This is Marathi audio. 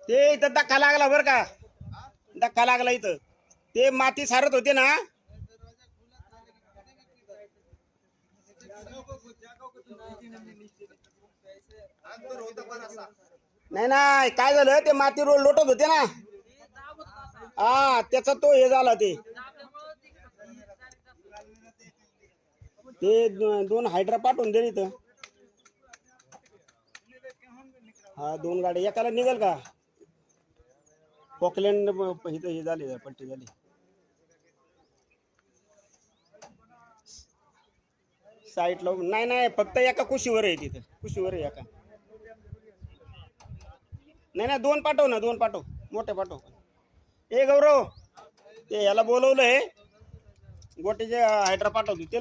ते इथं धक्का लागला बरं का, धक्का लागला इथं. ते माती सारत होते ना. नाही नाही, काय झालं ते माती रोड लोटत होते ना. हा त्याचा तो हे झाला ते. ते दोन हायड्रा पाठवून दे इथं. हा 2 गाड्या एकाला निघेल का. पॉकलँड इथं हे झाली, पलटी झाली. साईटला नाही नाही, फक्त एका कुशीवर आहे तिथं, कुशीवर आहे एका. नाही नाही, 2 पाठव ना, 2 पाठव, मोठे पाठव. ए गौरव, ते याला बोलवलंय गोटीचे हायड्रा पाठवतो ते.